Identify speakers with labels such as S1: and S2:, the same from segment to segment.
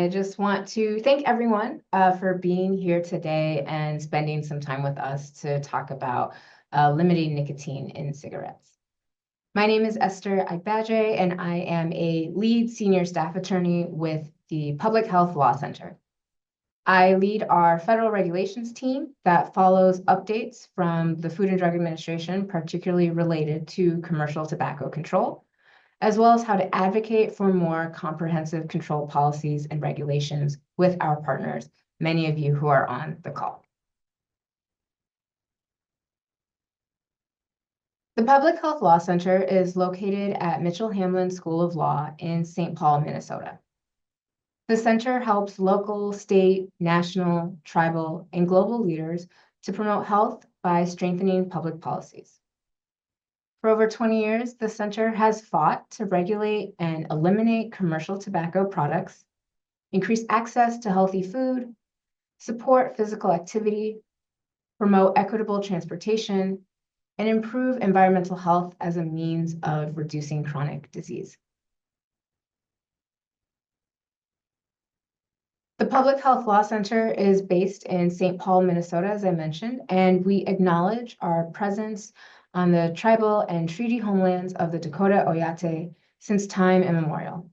S1: I just want to thank everyone for being here today and spending some time with us to talk about limiting nicotine in cigarettes. My name is Esther Agbaje, and I am a lead senior staff attorney with the Public Health Law Center. I lead our federal regulations team that follows updates from the Food and Drug Administration, particularly related to commercial tobacco control, as well as how to advocate for more comprehensive control policies and regulations with our partners, many of you who are on the call. The Public Health Law Center is located at Mitchell-Hamlin School of Law in St. Paul, Minnesota. The center helps local, state, national, tribal, and global leaders to promote health by strengthening public policies. For over 20 years, the center has fought to regulate and eliminate commercial tobacco products, increase access to healthy food, support physical activity, promote equitable transportation, and improve environmental health as a means of reducing chronic disease. The Public Health Law Center is based in St. Paul, Minnesota, as I mentioned, and we acknowledge our presence on the tribal and treaty homelands of the Dakota Oyate since time immemorial.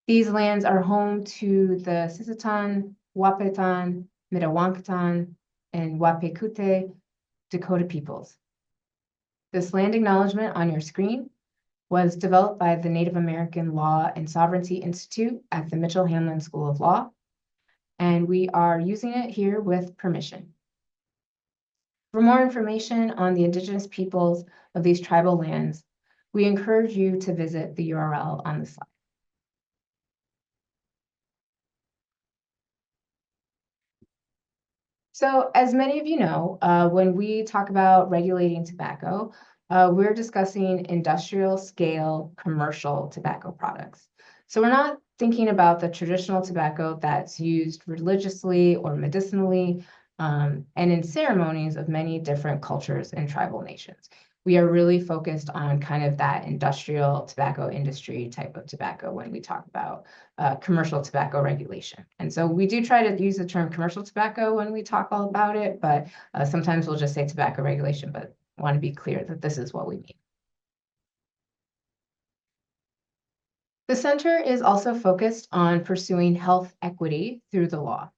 S1: These lands are home to the Sisseton, Wapetan, Mitawankton, and Wapekute Dakota peoples. This land acknowledgement on your screen was developed by the Native American Law and Sovereignty Institute at the Mitchell-Hamlin School of Law, and we are using it here with permission. For more information on the indigenous peoples of these tribal lands, we encourage you to visit the URL on the slide. So as many of you know, when we talk about regulating tobacco, we're discussing industrial scale commercial tobacco products. So we're not thinking about the traditional tobacco that's used religiously or medicinally and in ceremonies of many different cultures and tribal nations. We are really focused on kind of that industrial tobacco industry type of tobacco when we talk about commercial tobacco regulation. And so we do try to use the term commercial tobacco when we talk all about it, but sometimes we'll just say tobacco regulation, but want to be clear that this is what we mean. The center is also focused on pursuing health equity through the law.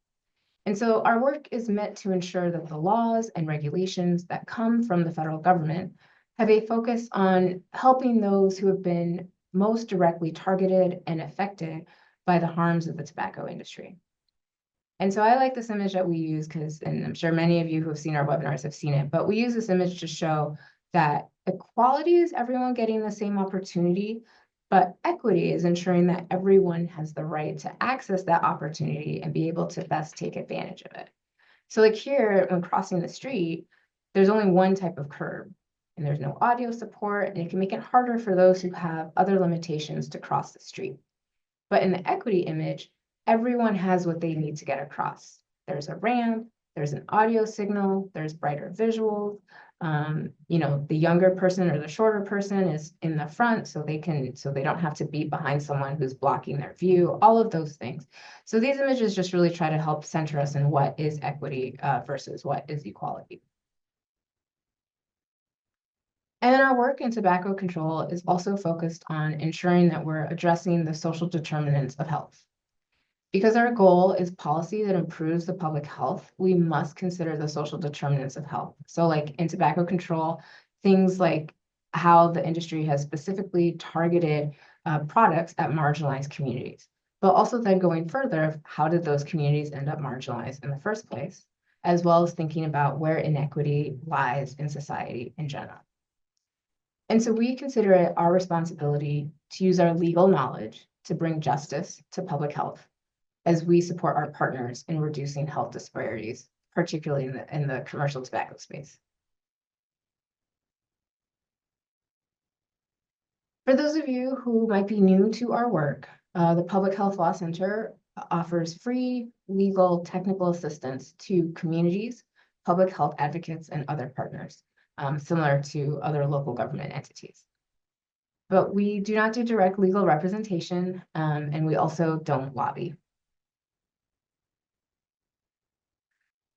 S1: And so our work is meant to ensure that the laws and regulations that come from the federal government have a focus on helping those who have been most directly targeted and affected by the harms of the tobacco industry. And so I like this image that we use because, and I'm sure many of you who have seen our webinars have seen it, but we use this image to show that equality is everyone getting the same opportunity, but equity is ensuring that everyone has the right to access that opportunity and be able to best take advantage of it. So like here, when crossing the street, there's only one type of curb and there's no audio support, and it can make it harder for those who have other limitations to cross the street. But in the equity image, everyone has what they need to get across. There's a ramp, there's an audio signal, there's brighter visuals. The younger person or the shorter person is in the front so they don't have to be behind someone who's blocking their view, all of those things. So these images just really try to help center us in what is equity versus what is equality. And then our work in tobacco control is also focused on ensuring that we're addressing the social determinants of health. Because our goal is policy that improves the public health, we must consider the social determinants of health. So like in tobacco control, things like how the industry has specifically targeted products at marginalized communities, but also then going further, how did those communities end up marginalized in the first place, as well as thinking about where inequity lies in society in general. And so we consider it our responsibility to use our legal knowledge to bring justice to public health as we support our partners in reducing health disparities, particularly in the commercial tobacco space. For those of you who might be new to our work, the Public Health Law Center offers free legal technical assistance to communities, public health advocates, and other partners, similar to other local government entities. But we do not do direct legal representation, and we also don't lobby.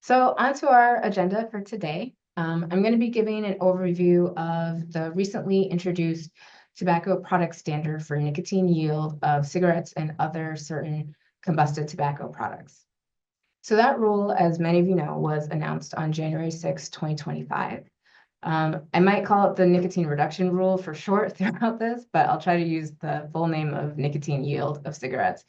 S1: So onto our agenda for today. I'm going to be giving an overview of the recently introduced tobacco product standard for nicotine yield of cigarettes and other certain combusted tobacco products. So that rule, as many of you know, was announced on January 6, 2025. I might call it the nicotine reduction rule for short throughout this, but I'll try to use the full name of nicotine yield of cigarettes.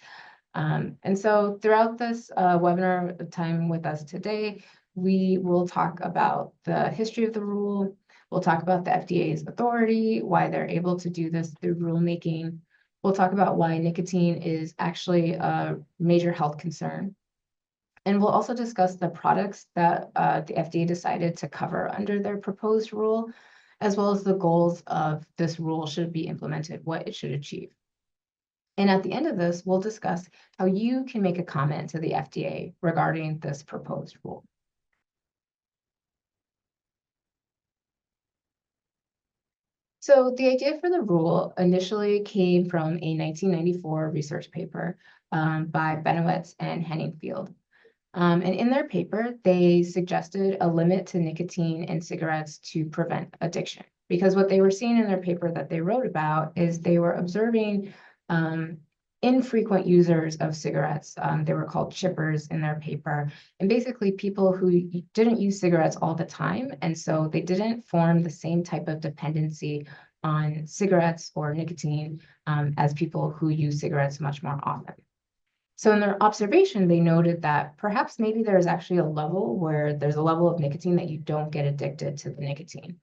S1: And so throughout this webinar time with us today, we will talk about the history of the rule. We'll talk about the FDA's authority, why they're able to do this through rulemaking. We'll talk about why nicotine is actually a major health concern. And we'll also discuss the products that the FDA decided to cover under their proposed rule, as well as the goals of this rule should be implemented, what it should achieve. And at the end of this, we'll discuss how you can make a comment to the FDA regarding this proposed rule. So the idea for the rule initially came from a 1994 research paper by Benowitz and Henningfield. And in their paper, they suggested a limit to nicotine in cigarettes to prevent addiction. Because what they were seeing in their paper that they wrote about is they were observing infrequent users of cigarettes. They were called chippers in their paper, and basically people who didn't use cigarettes all the time. And so they didn't form the same type of dependency on cigarettes or nicotine as people who use cigarettes much more often. So in their observation, they noted that perhaps maybe there's actually a level where there's a level of nicotine that you don't get addicted to the nicotine.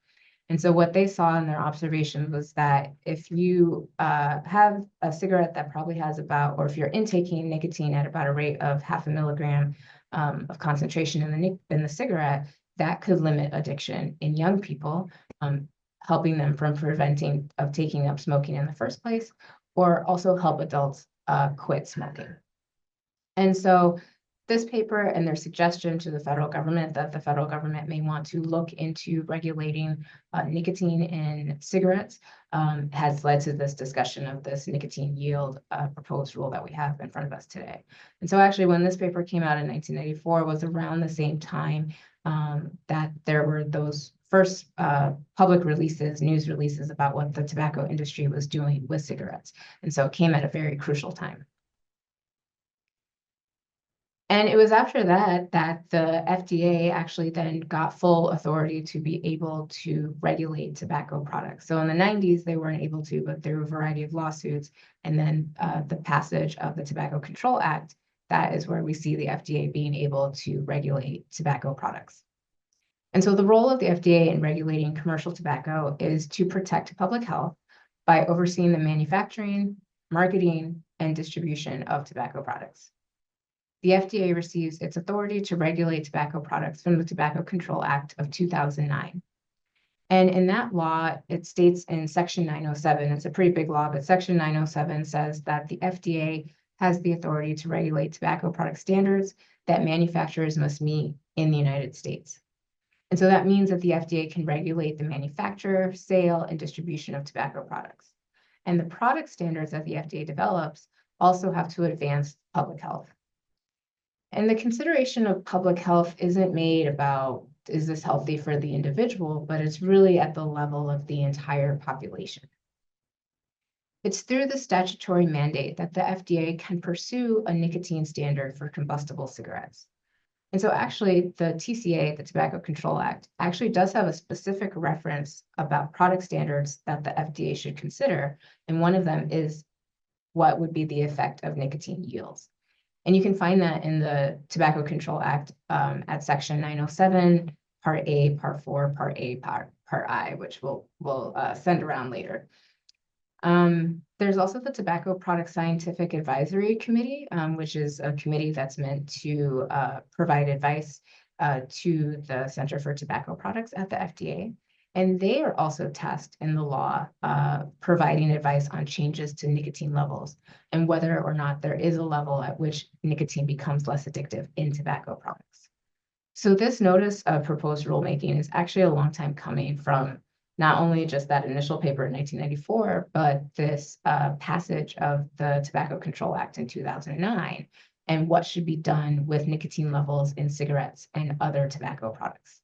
S1: And so what they saw in their observation was that if you have a cigarette that probably has about, or if you're intaking nicotine at about a rate of 0.5 milligram of concentration in the cigarette, that could limit addiction in young people, helping them from preventing of taking up smoking in the first place, or also help adults quit smoking. And so this paper and their suggestion to the federal government that the federal government may want to look into regulating nicotine in cigarettes has led to this discussion of this nicotine yield proposed rule that we have in front of us today. And so actually when this paper came out in 1994 was around the same time that there were those first public releases, news releases about what the tobacco industry was doing with cigarettes. And so it came at a very crucial time. And it was after that that the FDA actually then got full authority to be able to regulate tobacco products. So in the 90s, they weren't able to, but through a variety of lawsuits and then the passage of the Tobacco Control Act, that is where we see the FDA being able to regulate tobacco products. And so the role of the FDA in regulating commercial tobacco is to protect public health by overseeing the manufacturing, marketing, and distribution of tobacco products. The FDA receives its authority to regulate tobacco products from the Tobacco Control Act of 2009. And in that law, it states in Section 907, it's a pretty big law, but Section 907 says that the FDA has the authority to regulate tobacco product standards that manufacturers must meet in the United States. And so that means that the FDA can regulate the manufacture, sale, and distribution of tobacco products. And the product standards that the FDA develops also have to advance public health. And the consideration of public health isn't made about, is this healthy for the individual, but it's really at the level of the entire population. It's through the statutory mandate that the FDA can pursue a nicotine standard for combustible cigarettes. And so actually the TCA, the Tobacco Control Act, actually does have a specific reference about product standards that the FDA should consider. And one of them is what would be the effect of nicotine yields. And you can find that in the Tobacco Control Act at Section 907, Part A, Part 4, Part A, Part I, which we'll send around later. There's also the Tobacco Product Scientific Advisory Committee, which is a committee that's meant to provide advice to the Center for Tobacco Products at the FDA. And they are also tasked in the law providing advice on changes to nicotine levels and whether or not there is a level at which nicotine becomes less addictive in tobacco products. So this notice of proposed rulemaking is actually a long time coming from not only just that initial paper in 1994, but this passage of the Tobacco Control Act in 2009. and what should be done with nicotine levels in cigarettes and other tobacco products.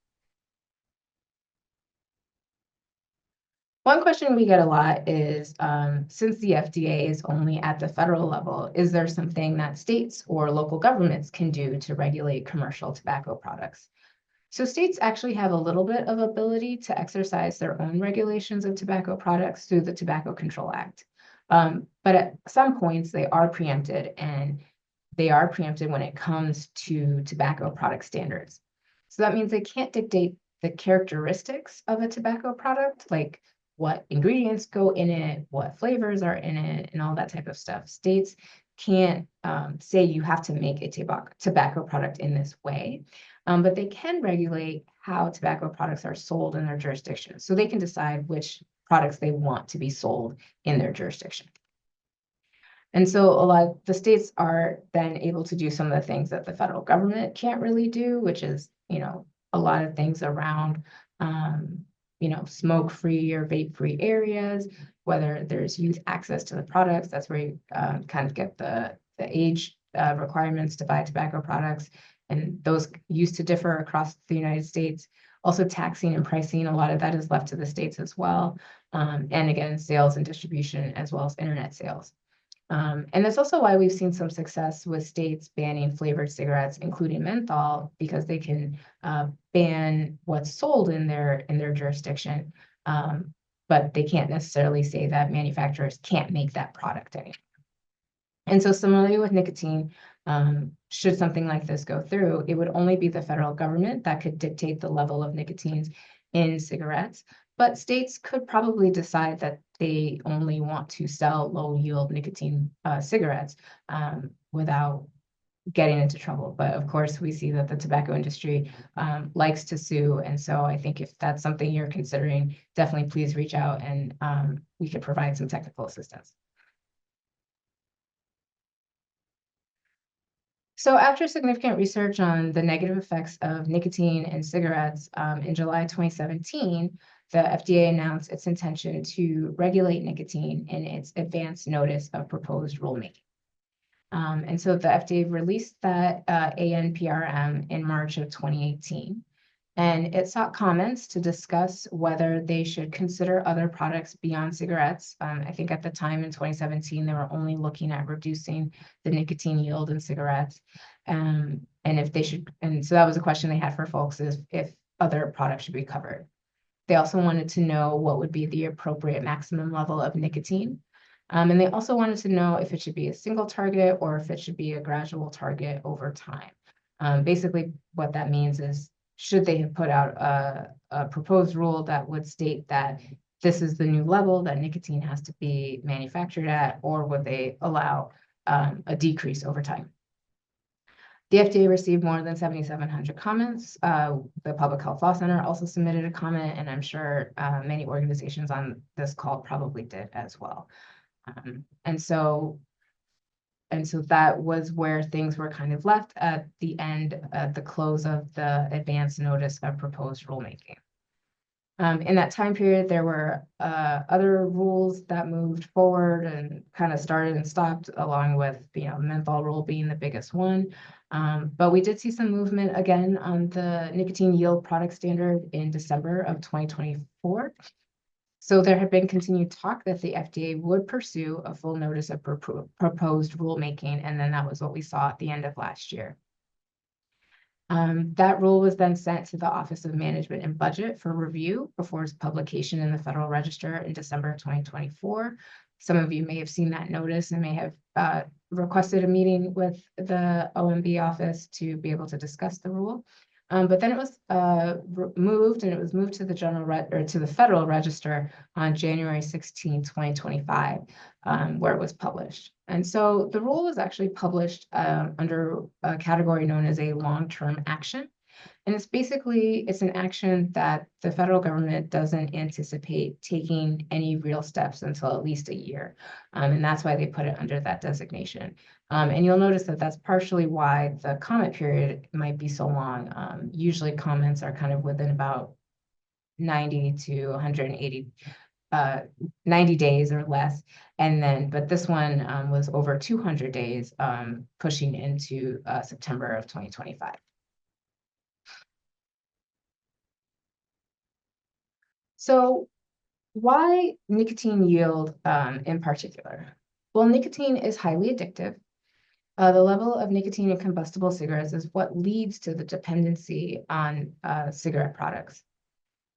S1: One question we get a lot is, since the FDA is only at the federal level, is there something that states or local governments can do to regulate commercial tobacco products? So states actually have a little bit of ability to exercise their own regulations of tobacco products through the Tobacco Control Act. But at some points, they are preempted, and they are preempted when it comes to tobacco product standards. So that means they can't dictate the characteristics of a tobacco product, like what ingredients go in it, what flavors are in it, and all that type of stuff. States can't say you have to make a tobacco product in this way, but they can regulate how tobacco products are sold in their jurisdiction. So they can decide which products they want to be sold in their jurisdiction. And so a lot of the states are then able to do some of the things that the federal government can't really do, which is, a lot of things around, smoke-free or vape-free areas, whether there's youth access to the products. That's where you kind of get the age requirements to buy tobacco products. And those used to differ across the United States. Also taxing and pricing, a lot of that is left to the states as well. And again, sales and distribution, as well as internet sales. And that's also why we've seen some success with states banning flavored cigarettes, including menthol, because they can ban what's sold in their jurisdiction, but they can't necessarily say that manufacturers can't make that product anymore. And so similarly with nicotine, should something like this go through, it would only be the federal government that could dictate the level of nicotine in cigarettes. But states could probably decide that they only want to sell low-yield nicotine cigarettes without getting into trouble. But of course, we see that the tobacco industry likes to sue. And so I think if that's something you're considering, definitely please reach out, and we could provide some technical assistance. So after significant research on the negative effects of nicotine in cigarettes, in July 2017, the FDA announced its intention to regulate nicotine in its advance notice of proposed rulemaking. And so the FDA released that ANPRM in March of 2018. And it sought comments to discuss whether they should consider other products beyond cigarettes. I think at the time in 2017, they were only looking at reducing the nicotine yield in cigarettes. And if they should, and so that was a question they had for folks, is if other products should be covered. They also wanted to know what would be the appropriate maximum level of nicotine. And they also wanted to know if it should be a single target or if it should be a gradual target over time. Basically, what that means is, should they have put out a proposed rule that would state that this is the new level that nicotine has to be manufactured at, or would they allow a decrease over time? The FDA received more than 7,700 comments. The Public Health Law Center also submitted a comment, and I'm sure many organizations on this call probably did as well. And so that was where things were kind of left at the end, at the close of the advance notice of proposed rulemaking. In that time period, there were other rules that moved forward and kind of started and stopped, along with menthol rule being the biggest one. But we did see some movement again on the nicotine yield product standard in December of 2024. So there had been continued talk that the FDA would pursue a full notice of proposed rulemaking, and then that was what we saw at the end of last year. That rule was then sent to the Office of Management and Budget for review before its publication in the Federal Register in December of 2024. Some of you may have seen that notice and may have requested a meeting with the OMB office to be able to discuss the rule. But then it was moved, and it was moved to the Federal Register on January 16, 2025, where it was published. And so the rule was actually published under a category known as a long-term action. And it's an action that the federal government doesn't anticipate taking any real steps until at least a year. And that's why they put it under that designation. And you'll notice that that's partially why the comment period might be so long. Usually comments are kind of within about 90 to 180 90 days or less. And then, but this one was over 200 days, pushing into September of 2025. So why nicotine yield in particular? Well, nicotine is highly addictive. The level of nicotine in combustible cigarettes is what leads to the dependency on cigarette products.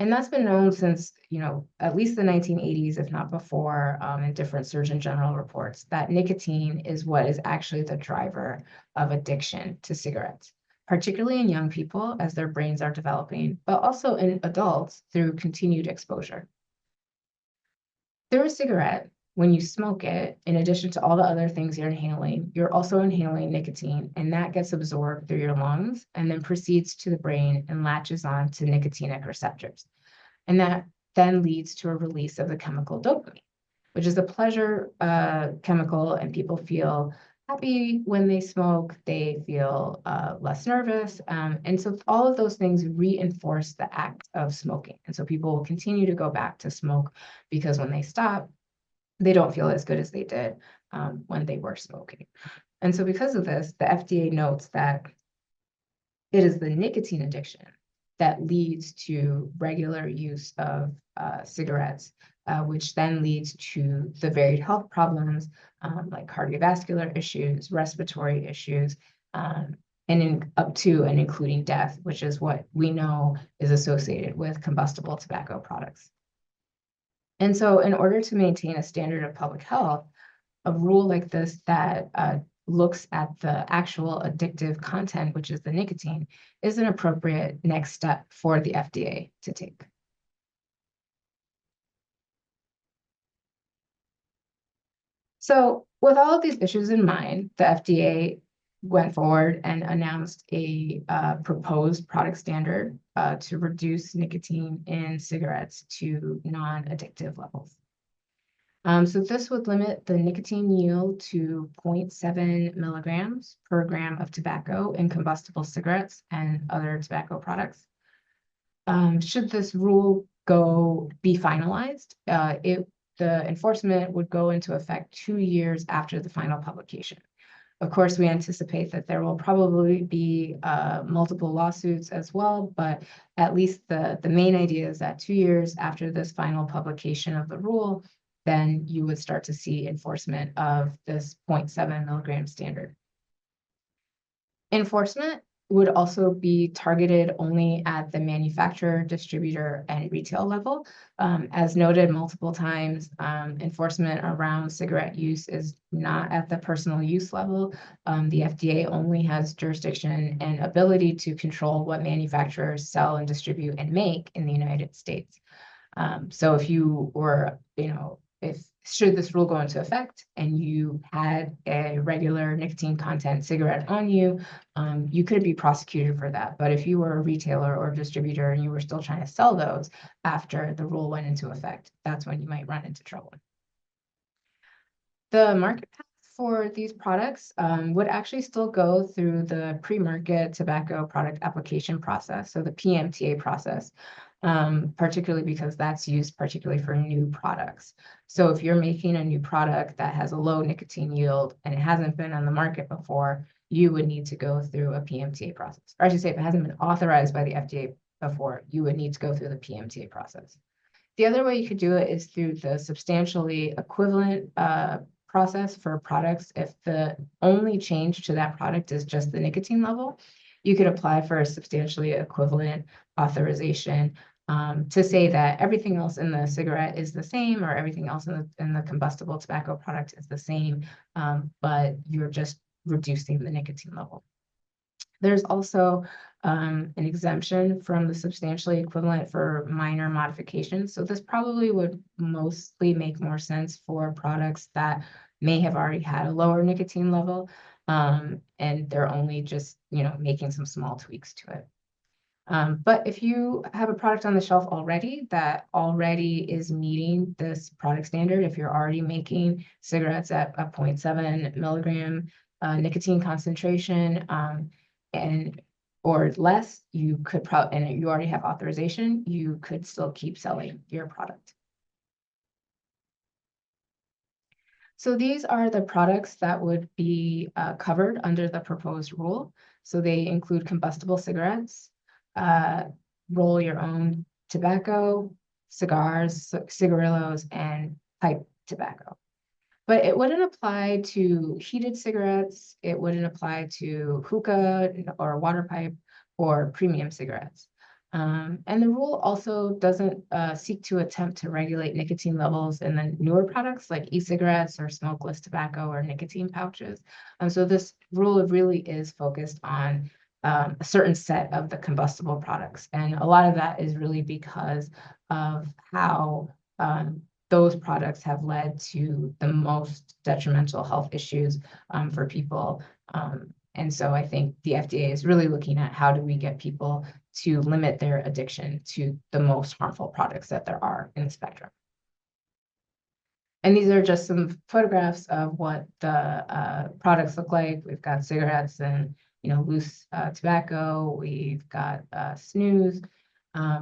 S1: And that's been known since, at least the 1980s, if not before, in different Surgeon General reports, that nicotine is what is actually the driver of addiction to cigarettes, particularly in young people as their brains are developing, but also in adults through continued exposure. Through a cigarette, when you smoke it, in addition to all the other things you're inhaling, you're also inhaling nicotine, and that gets absorbed through your lungs and then proceeds to the brain and latches on to nicotinic receptors. And that then leads to a release of the chemical dopamine, which is a pleasure chemical, and people feel happy when they smoke. They feel less nervous. And so all of those things reinforce the act of smoking. And so people will continue to go back to smoke because when they stop, they don't feel as good as they did when they were smoking. And so because of this, the FDA notes that it is the nicotine addiction that leads to regular use of cigarettes, which then leads to the varied health problems like cardiovascular issues, respiratory issues, and up to and including death, which is what we know is associated with combustible tobacco products. And so in order to maintain a standard of public health, a rule like this that looks at the actual addictive content, which is the nicotine, is an appropriate next step for the FDA to take. So with all of these issues in mind, the FDA went forward and announced a proposed product standard to reduce nicotine in cigarettes to non-addictive levels. So this would limit the nicotine yield to 0.7 milligrams per gram of tobacco in combustible cigarettes and other tobacco products. Should this rule be finalized, the enforcement would go into effect 2 years after the final publication. Of course, we anticipate that there will probably be multiple lawsuits as well, but at least the main idea is that 2 years after this final publication of the rule, then you would start to see enforcement of this 0.7 milligram standard. Enforcement would also be targeted only at the manufacturer, distributor, and retail level. As noted multiple times, enforcement around cigarette use is not at the personal use level. The FDA only has jurisdiction and ability to control what manufacturers sell and distribute and make in the United States. So if you were, should this rule go into effect and you had a regular nicotine content cigarette on you, you could be prosecuted for that. But if you were a retailer or distributor and you were still trying to sell those after the rule went into effect, that's when you might run into trouble. The market path for these products would actually still go through the pre-market tobacco product application process, so the PMTA process. Particularly because that's used particularly for new products. So if you're making a new product that has a low nicotine yield and it hasn't been on the market before, you would need to go through a PMTA process. Or I should say, if it hasn't been authorized by the FDA before, you would need to go through the PMTA process. The other way you could do it is through the substantially equivalent process for products. If the only change to that product is just the nicotine level, you could apply for a substantially equivalent authorization to say that everything else in the cigarette is the same, or everything else in the combustible tobacco product is the same, but you're just reducing the nicotine level. There's also an exemption from the substantially equivalent for minor modifications. So this probably would mostly make more sense for products that may have already had a lower nicotine level, and they're only just, making some small tweaks to it. But if you have a product on the shelf already that already is meeting this product standard, if you're already making cigarettes at a 0.7 milligram nicotine concentration or less, you could and you already have authorization, you could still keep selling your product. So these are the products that would be covered under the proposed rule. So they include combustible cigarettes, roll your own tobacco, cigars, cigarillos, and pipe tobacco. But it wouldn't apply to heated cigarettes. It wouldn't apply to hookah or water pipe or premium cigarettes. And the rule also doesn't seek to attempt to regulate nicotine levels in the newer products like e-cigarettes or smokeless tobacco or nicotine pouches. So this rule really is focused on a certain set of the combustible products. And a lot of that is really because of how those products have led to the most detrimental health issues for people. And so I think the FDA is really looking at how do we get people to limit their addiction to the most harmful products that there are in the spectrum. And these are just some photographs of what the products look like. We've got cigarettes and loose tobacco. We've got snus.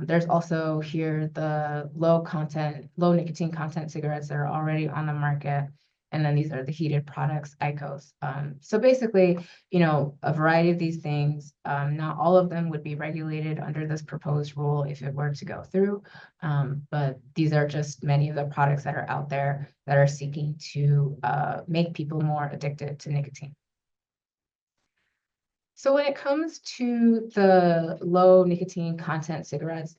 S1: There's also here the low nicotine content cigarettes that are already on the market. And then these are the heated products, IQOS. So basically, a variety of these things, not all of them would be regulated under this proposed rule if it were to go through. But these are just many of the products that are out there that are seeking to make people more addicted to nicotine. So when it comes to the low nicotine content cigarettes,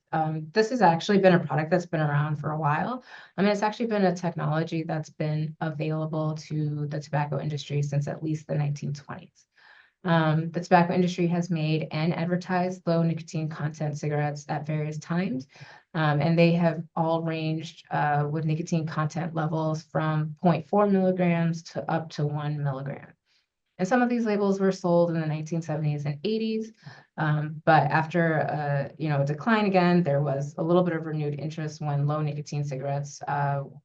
S1: this has actually been a product that's been around for a while. I mean, it's actually been a technology that's been available to the tobacco industry since at least the 1920s. The tobacco industry has made and advertised low nicotine content cigarettes at various times, and they have all ranged with nicotine content levels from 0.4 milligrams to up to 1 milligram. And some of these labels were sold in the 1970s and 80s. But after a decline again, there was a little bit of renewed interest when low nicotine cigarettes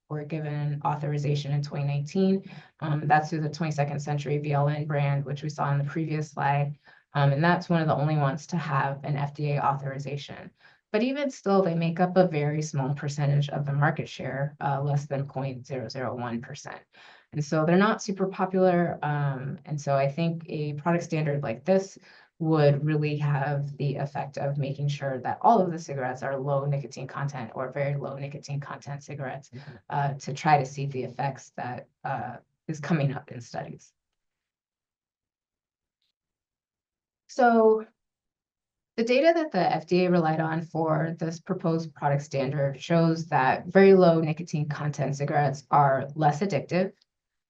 S1: were given authorization in 2019. That's through the 22nd Century VLN brand, which we saw in the previous slide. And that's one of the only ones to have an FDA authorization. But even still, they make up a very small percentage of the market share, less than 0.001%. And so they're not super popular. And so I think a product standard like this would really have the effect of making sure that all of the cigarettes are low nicotine content or very low nicotine content cigarettes to try to see the effects that is coming up in studies. So the data that the FDA relied on for this proposed product standard shows that very low nicotine content cigarettes are less addictive.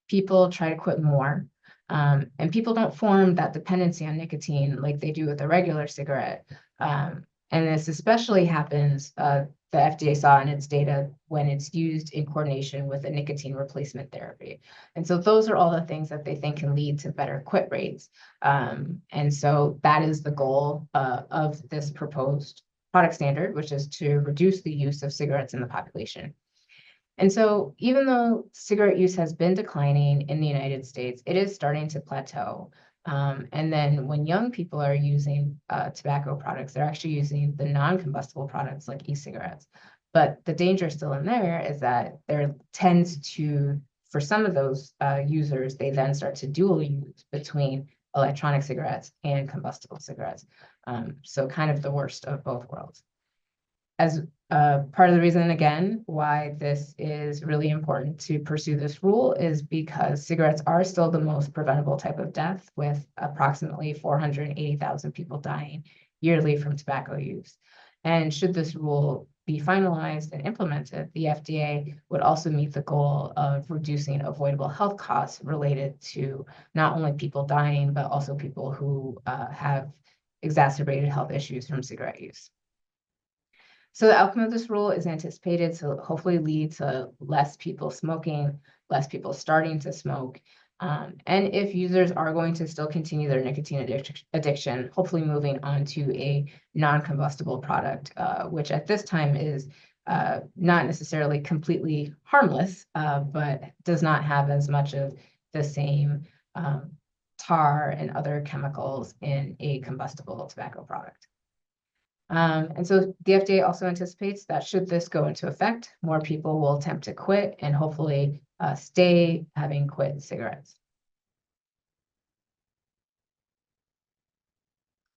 S1: People try to quit more, and people don't form that dependency on nicotine like they do with a regular cigarette. And this especially happens, the FDA saw in its data, when it's used in coordination with a nicotine replacement therapy. And so those are all the things that they think can lead to better quit rates. And so that is the goal of this proposed product standard, which is to reduce the use of cigarettes in the population. And so even though cigarette use has been declining in the United States, it is starting to plateau. And then when young people are using tobacco products, they're actually using the non-combustible products like e-cigarettes. But the danger still in there is that there tends to, for some of those users, they then start to dual use between electronic cigarettes and combustible cigarettes. So kind of the worst of both worlds. As part of the reason, again, why this is really important to pursue this rule is because cigarettes are still the most preventable type of death, with approximately 480,000 people dying yearly from tobacco use. And should this rule be finalized and implemented, the FDA would also meet the goal of reducing avoidable health costs related to not only people dying, but also people who have exacerbated health issues from cigarette use. So the outcome of this rule is anticipated to hopefully lead to less people smoking, less people starting to smoke. And if users are going to still continue their nicotine addiction, hopefully moving on to a non-combustible product, which at this time is not necessarily completely harmless, but does not have as much of the same tar and other chemicals in a combustible tobacco product. And so the FDA also anticipates that should this go into effect, more people will attempt to quit, and hopefully stay having quit cigarettes.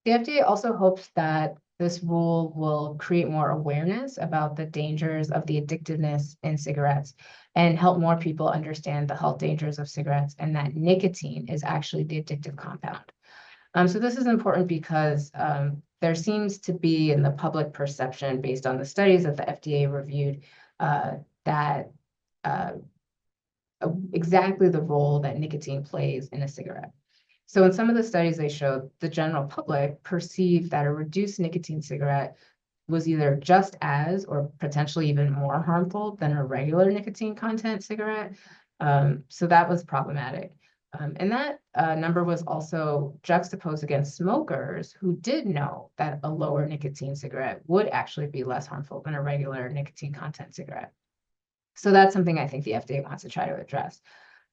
S1: The FDA also hopes that this rule will create more awareness about the dangers of the addictiveness in cigarettes and help more people understand the health dangers of cigarettes and that nicotine is actually the addictive compound. So this is important because there seems to be in the public perception, based on the studies that the FDA reviewed, that exactly the role that nicotine plays in a cigarette. So in some of the studies they showed, the general public perceived that a reduced nicotine cigarette was either just as or potentially even more harmful than a regular nicotine content cigarette. So that was problematic. And that number was also juxtaposed against smokers who did know that a lower nicotine cigarette would actually be less harmful than a regular nicotine content cigarette. So that's something I think the FDA wants to try to address,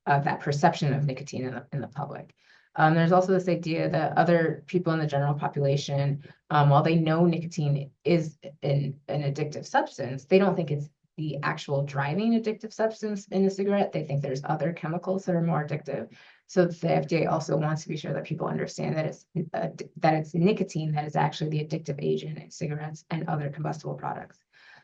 S1: that perception of nicotine in the public. There's also this idea that other people in the general population, while they know nicotine is an addictive substance, they don't think it's the actual driving addictive substance in a cigarette. They think there's other chemicals that are more addictive. So the FDA also wants to be sure that people understand that it's nicotine that is actually the addictive agent in cigarettes and other combustible products.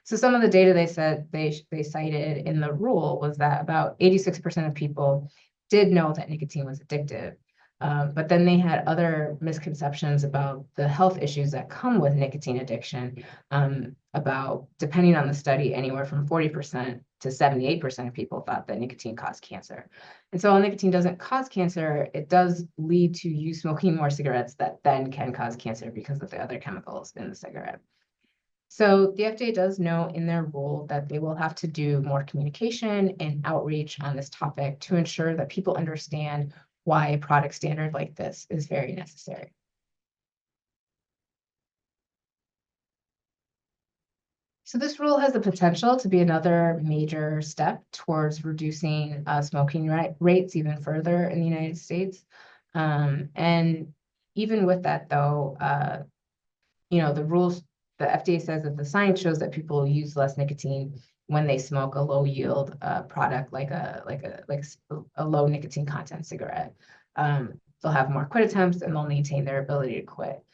S1: So some of the data they said they cited in the rule was that about 86% of people did know that nicotine was addictive. But then they had other misconceptions about the health issues that come with nicotine addiction, about, depending on the study, anywhere from 40% to 78% of people thought that nicotine caused cancer. And so while nicotine doesn't cause cancer, it does lead to you smoking more cigarettes that then can cause cancer because of the other chemicals in the cigarette. So the FDA does know in their rule that they will have to do more communication and outreach on this topic to ensure that people understand why a product standard like this is very necessary. So this rule has the potential to be another major step towards reducing smoking rates even further in the United States. And even with that, though, the rules, the FDA says that the science shows that people use less nicotine when they smoke a low yield product like a low nicotine content cigarette. They'll have more quit attempts and they'll maintain their ability to quit.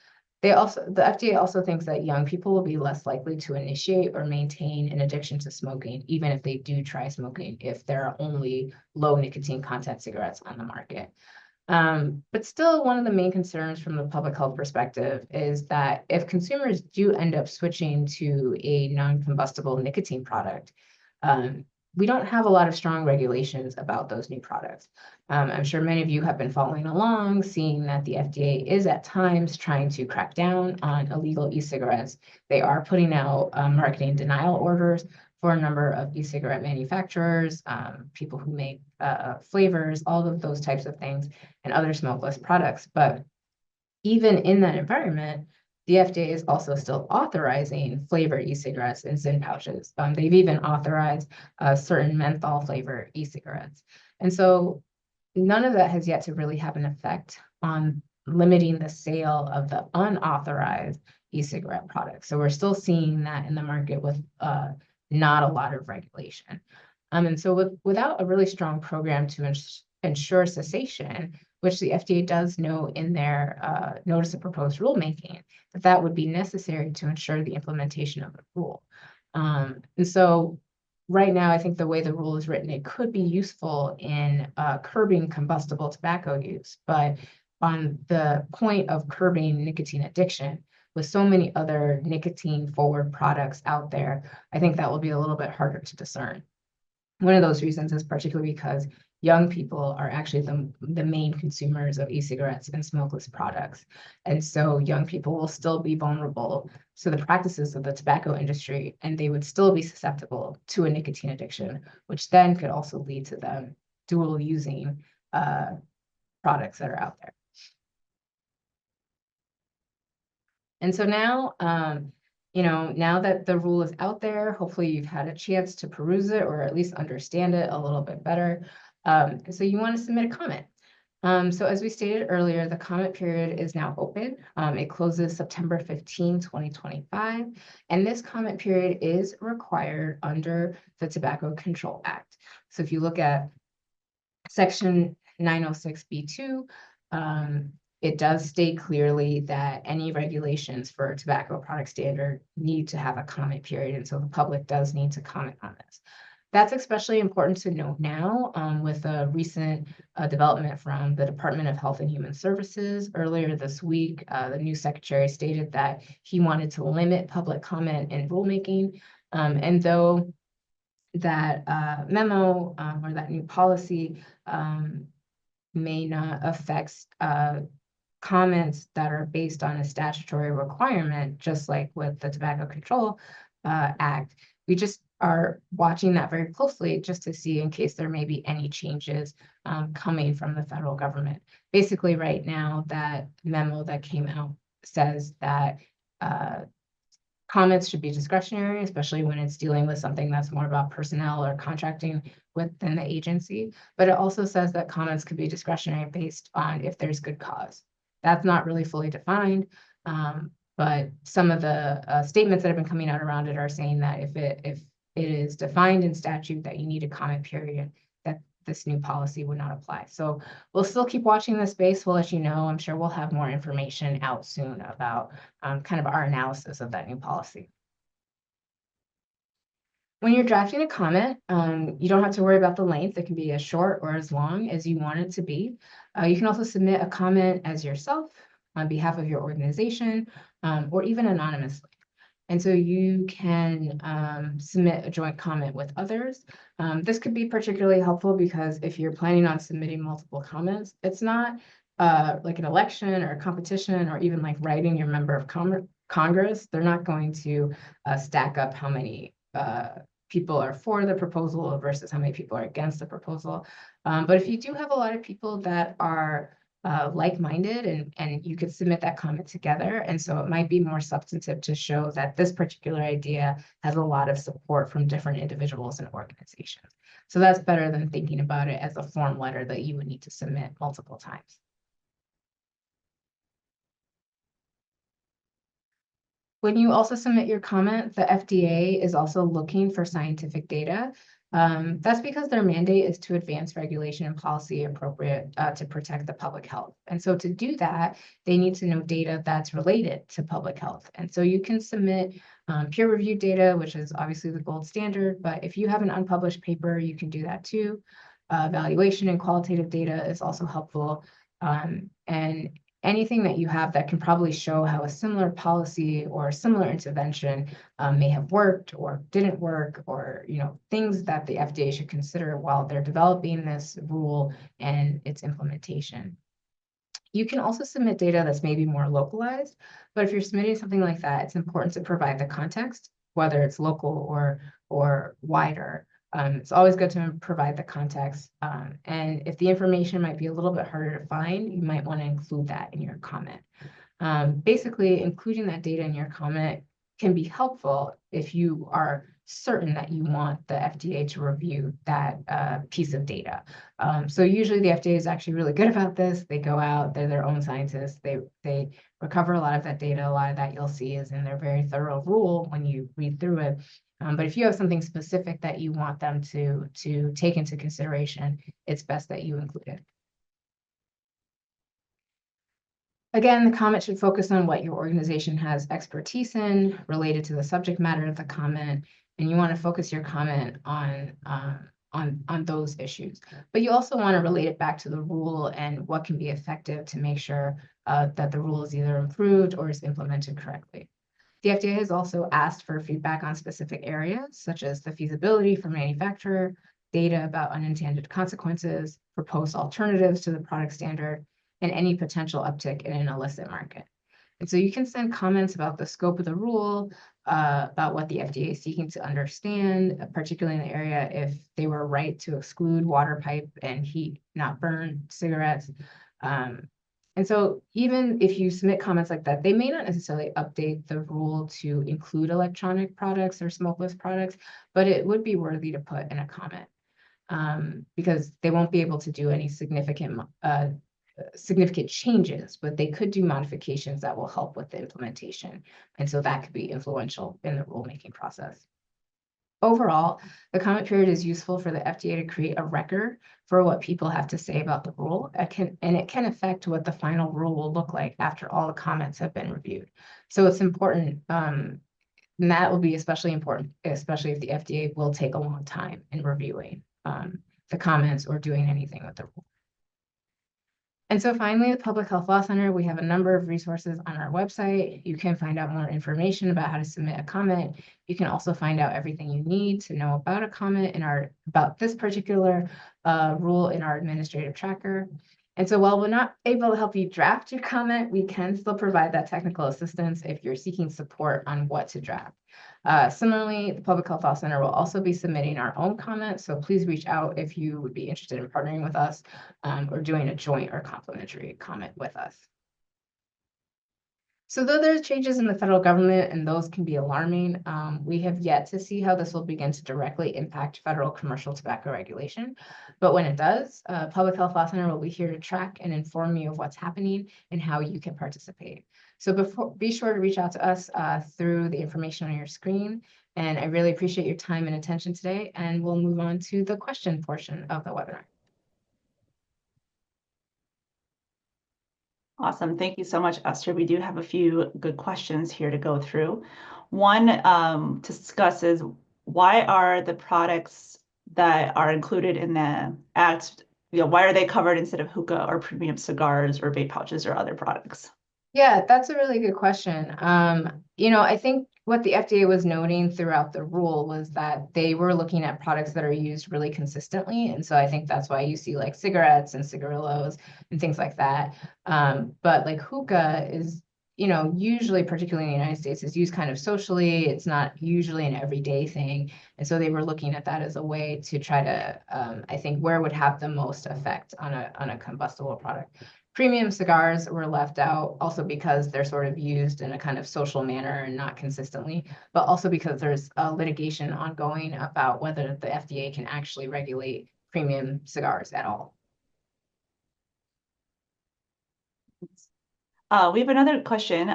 S1: The FDA also thinks that young people will be less likely to initiate or maintain an addiction to smoking, even if they do try smoking, if there are only low nicotine content cigarettes on the market. But still, one of the main concerns from the public health perspective is that if consumers do end up switching to a non-combustible nicotine product, we don't have a lot of strong regulations about those new products. I'm sure many of you have been following along, seeing that the FDA is at times trying to crack down on illegal e-cigarettes. They are putting out marketing denial orders for a number of e-cigarette manufacturers, people who make flavors, all of those types of things, and other smokeless products. But even in that environment, the FDA is also still authorizing flavored e-cigarettes in ZYN pouches. They've even authorized certain menthol flavored e-cigarettes. And so none of that has yet to really have an effect on limiting the sale of the unauthorized e-cigarette products. So we're still seeing that in the market with not a lot of regulation. And so without a really strong program to ensure cessation, which the FDA does know in their notice of proposed rulemaking, that would be necessary to ensure the implementation of the rule. And so right now, I think the way the rule is written, it could be useful in curbing combustible tobacco use, but on the point of curbing nicotine addiction, with so many other nicotine forward products out there, I think that will be a little bit harder to discern. One of those reasons is particularly because young people are actually the main consumers of e-cigarettes and smokeless products. And so young people will still be vulnerable to the practices of the tobacco industry, and they would still be susceptible to a nicotine addiction, which then could also lead to them dual using products that are out there. And so now, now that the rule is out there, hopefully you've had a chance to peruse it or at least understand it a little bit better. So you want to submit a comment. So as we stated earlier, the comment period is now open. It closes September 15, 2025, and this comment period is required under the Tobacco Control Act. So if you look at Section 906B2, it does state clearly that any regulations for a tobacco product standard need to have a comment period, and so the public does need to comment on this. That's especially important to note now with a recent development from the Department of Health and Human Services. Earlier this week, the new secretary stated that he wanted to limit public comment in rulemaking. And though that memo or that new policy may not affect comments that are based on a statutory requirement, just like with the Tobacco Control Act, we just are watching that very closely just to see in case there may be any changes coming from the federal government. Basically, right now, that memo that came out says that comments should be discretionary, especially when it's dealing with something that's more about personnel or contracting within the agency. But it also says that comments could be discretionary based on if there's good cause. That's not really fully defined, but some of the statements that have been coming out around it are saying that if it is defined in statute that you need a comment period, that this new policy would not apply. So we'll still keep watching this space. We'll let you know. I'm sure we'll have more information out soon about kind of our analysis of that new policy. When you're drafting a comment, you don't have to worry about the length. It can be as short or as long as you want it to be. You can also submit a comment as yourself on behalf of your organization or even anonymously. And so you can submit a joint comment with others. This could be particularly helpful because if you're planning on submitting multiple comments, it's not like an election or a competition or even like writing your member of Congress. They're not going to stack up how many people are for the proposal versus how many people are against the proposal. But if you do have a lot of people that are like-minded and you could submit that comment together. And so it might be more substantive to show that this particular idea has a lot of support from different individuals and organizations. So that's better than thinking about it as a form letter that you would need to submit multiple times. When you also submit your comment, the FDA is also looking for scientific data. That's because their mandate is to advance regulation and policy appropriate to protect the public health. And so to do that, they need to know data that's related to public health. And so you can submit peer-reviewed data, which is obviously the gold standard, but if you have an unpublished paper, you can do that too. Evaluation and qualitative data is also helpful. And anything that you have that can probably show how a similar policy or a similar intervention may have worked or didn't work, or things that the FDA should consider while they're developing this rule and its implementation. You can also submit data that's maybe more localized, but if you're submitting something like that, it's important to provide the context, whether it's local or wider. It's always good to provide the context. And if the information might be a little bit harder to find, you might want to include that in your comment. Basically, including that data in your comment can be helpful if you are certain that you want the FDA to review that piece of data. So usually the FDA is actually really good about this. They go out, they're their own scientists. They recover a lot of that data. A lot of that you'll see is in their very thorough rule when you read through it. But if you have something specific that you want them to take into consideration, it's best that you include it. Again, the comment should focus on what your organization has expertise in related to the subject matter of the comment, and you want to focus your comment on those issues. But you also want to relate it back to the rule and what can be effective to make sure that the rule is either improved or is implemented correctly. The FDA has also asked for feedback on specific areas, such as the feasibility for manufacturer, data about unintended consequences, proposed alternatives to the product standard, and any potential uptick in an illicit market. And so you can send comments about the scope of the rule, about what the FDA is seeking to understand, particularly in the area if they were right to exclude water pipe and heat, not burn cigarettes. And so even if you submit comments like that, they may not necessarily update the rule to include electronic products or smokeless products, but it would be worthy to put in a comment because they won't be able to do any significant significant changes, but they could do modifications that will help with the implementation. And so that could be influential in the rulemaking process. Overall, the comment period is useful for the FDA to create a record for what people have to say about the rule. And it can affect what the final rule will look like after all the comments have been reviewed. So it's important, and that will be especially important, especially if the FDA will take a long time in reviewing the comments or doing anything with the rule. And so finally, the Public Health Law Center, we have a number of resources on our website. You can find out more information about how to submit a comment. You can also find out everything you need to know about a comment about this particular rule in our administrative tracker. And so while we're not able to help you draft your comment, we can still provide that technical assistance if you're seeking support on what to draft. Similarly, the Public Health Law Center will also be submitting our own comments, so please reach out if you would be interested in partnering with us or doing a joint or complementary comment with us. So though there's changes in the federal government and those can be alarming, we have yet to see how this will begin to directly impact federal commercial tobacco regulation. But when it does, Public Health Law Center will be here to track and inform you of what's happening and how you can participate. So be sure to reach out to us through the information on your screen. And I really appreciate your time and attention today. And we'll move on to the question portion of the webinar.
S2: Awesome. Thank you so much, Esther. We do have a few good questions here to go through. One to discuss is, why are the products that are included in the Act, why are they covered instead of hookah or premium cigars or vape pouches or other products?
S1: Yeah, that's a really good question. I think what the FDA was noting throughout the rule was that they were looking at products that are used really consistently. And so I think that's why you see like cigarettes and cigarillos and things like that. But like hookah is, usually, particularly in the United States, is used kind of socially. It's not usually an everyday thing. And so they were looking at that as a way to try to, I think, where would have the most effect on a combustible product. Premium cigars were left out also because they're sort of used in a kind of social manner and not consistently, but also because there's a litigation ongoing about whether the FDA can actually regulate premium cigars at all.
S2: We have another question.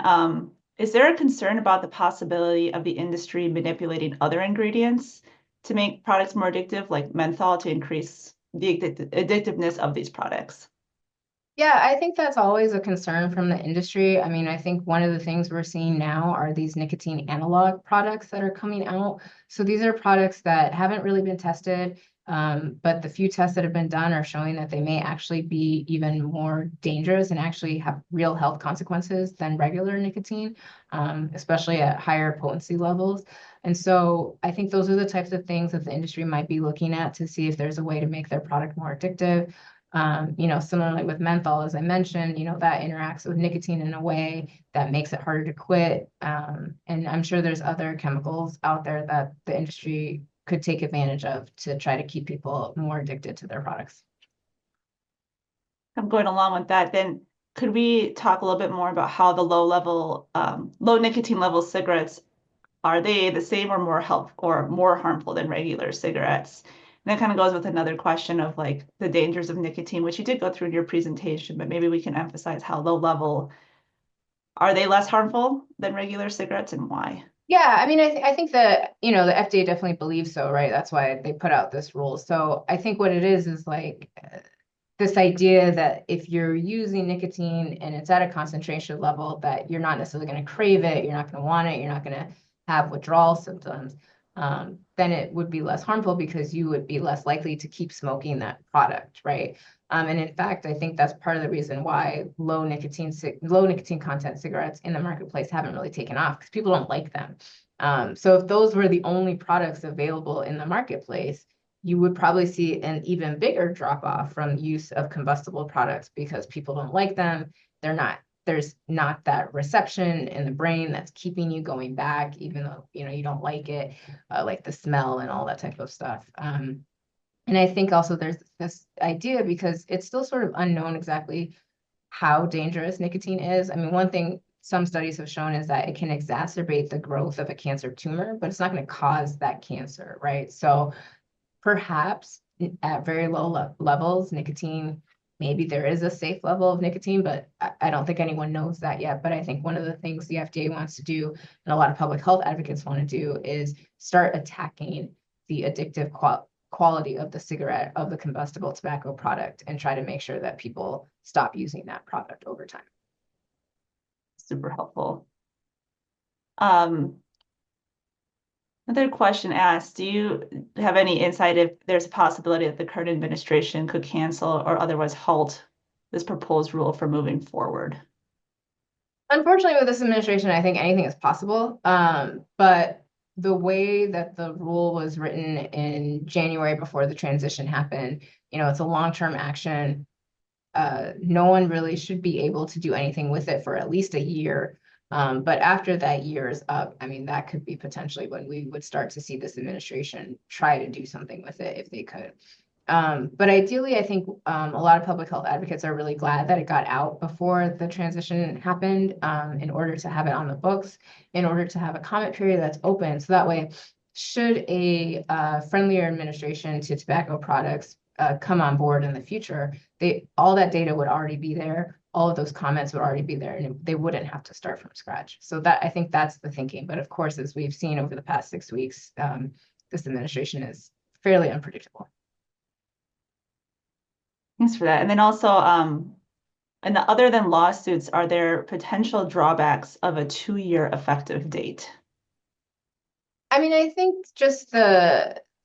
S2: Is there a concern about the possibility of the industry manipulating other ingredients to make products more addictive, like menthol, to increase the addictiveness of these products?
S1: Yeah, I think that's always a concern from the industry. I mean, I think one of the things we're seeing now are these nicotine analog products that are coming out. So these are products that haven't really been tested, but the few tests that have been done are showing that they may actually be even more dangerous and actually have real health consequences than regular nicotine, especially at higher potency levels. And so I think those are the types of things that the industry might be looking at to see if there's a way to make their product more addictive. Similarly with menthol, as I mentioned, that interacts with nicotine in a way that makes it harder to quit. And I'm sure there's other chemicals out there that the industry could take advantage of to try to keep people more addicted to their products.
S2: I'm going along with that. Then could we talk a little bit more about how the low nicotine level cigarettes, are they the same or more harmful than regular cigarettes? And that kind of goes with another question of like the dangers of nicotine, which you did go through in your presentation, but maybe we can emphasize how low level, are they less harmful than regular cigarettes and why?
S1: Yeah, I mean, I think that, the FDA definitely believes so, right? That's why they put out this rule. So I think what it is like this idea that if you're using nicotine and it's at a concentration level that you're not necessarily going to crave it, you're not going to want it, you're not going to have withdrawal symptoms, then it would be less harmful because you would be less likely to keep smoking that product, right? And in fact, I think that's part of the reason why low nicotine content cigarettes in the marketplace haven't really taken off, because people don't like them. So if those were the only products available in the marketplace, you would probably see an even bigger drop off from use of combustible products because people don't like them. There's not that reception in the brain that's keeping you going back, even though, you don't like it, like the smell and all that type of stuff. And I think also there's this idea, because it's still sort of unknown exactly how dangerous nicotine is. I mean, one thing some studies have shown is that it can exacerbate the growth of a cancer tumor, but it's not going to cause that cancer, right? So perhaps at very low levels, nicotine maybe there is a safe level of nicotine, but I don't think anyone knows that yet. But I think one of the things the FDA wants to do, and a lot of public health advocates want to do, is start attacking the addictive quality of the cigarette, of the combustible tobacco product, and try to make sure that people stop using that product over time.
S2: Super helpful. Another question asked, do you have any insight if there's a possibility that the current administration could cancel or otherwise halt this proposed rule for moving forward?
S1: Unfortunately, with this administration, I think anything is possible. But the way that the rule was written in January before the transition happened, it's a long-term action. No one really should be able to do anything with it for at least a year. But after that year is up, I mean, that could be potentially when we would start to see this administration try to do something with it if they could. But ideally, I think a lot of public health advocates are really glad that it got out before the transition happened, in order to have it on the books, in order to have a comment period that's open. So that way, should a friendlier administration to tobacco products come on board in the future, all that data would already be there. All of those comments would already be there, and they wouldn't have to start from scratch. So that, I think that's the thinking. But of course, as we've seen over the past 6 weeks, this administration is fairly unpredictable.
S2: Thanks for that. And then also, and other than lawsuits, are there potential drawbacks of a 2-year effective date?
S1: I mean, I think just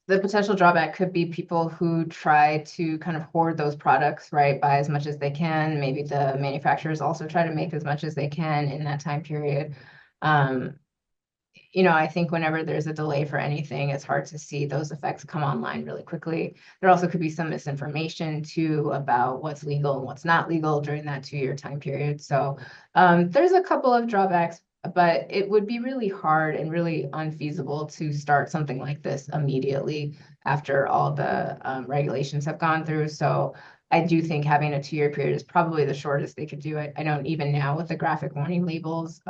S1: the potential drawback could be people who try to kind of hoard those products, right? Buy as much as they can. Maybe the manufacturers also try to make as much as they can in that time period. I think whenever there's a delay for anything, it's hard to see those effects come online really quickly. There also could be some misinformation too about what's legal and what's not legal during that 2-year time period. So there's a couple of drawbacks, but it would be really hard and really unfeasible to start something like this immediately after all the regulations have gone through. So I do think having a 2-year period is probably the shortest they could do it. I know even now with the graphic warning labels,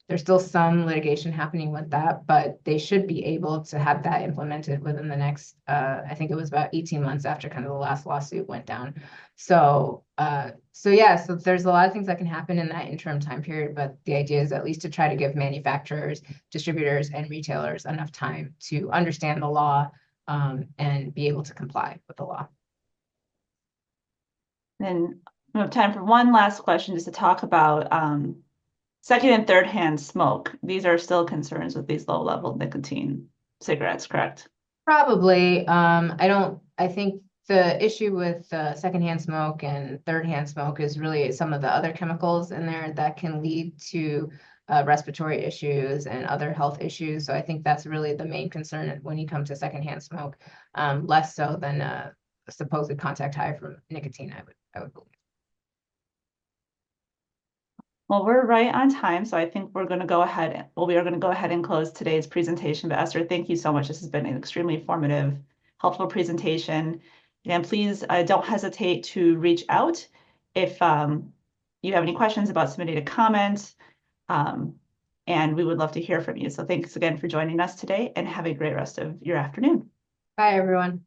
S1: there's still some litigation happening with that, but they should be able to have that implemented within the next, I think it was about 18 months after kind of the last lawsuit went down. So yeah, so there's a lot of things that can happen in that interim time period, but the idea is at least to try to give manufacturers, distributors, and retailers enough time to understand the law, and be able to comply with the law.
S2: And we have time for one last question just to talk about second and third hand smoke. These are still concerns with these low level nicotine cigarettes, correct?
S1: Probably. I think the issue with secondhand smoke and third-hand smoke is really some of the other chemicals in there that can lead to respiratory issues and other health issues. So I think that's really the main concern when you come to secondhand smoke, less so than a supposed contact high from nicotine, I would believe.
S2: Well, we're right on time, so I think we are going to go ahead and close today's presentation. But Esther, thank you so much. This has been an extremely informative, helpful presentation. And please don't hesitate to reach out if you have any questions about submitting a comment. And we would love to hear from you. So thanks again for joining us today, and have a great rest of your afternoon.
S1: Bye, everyone.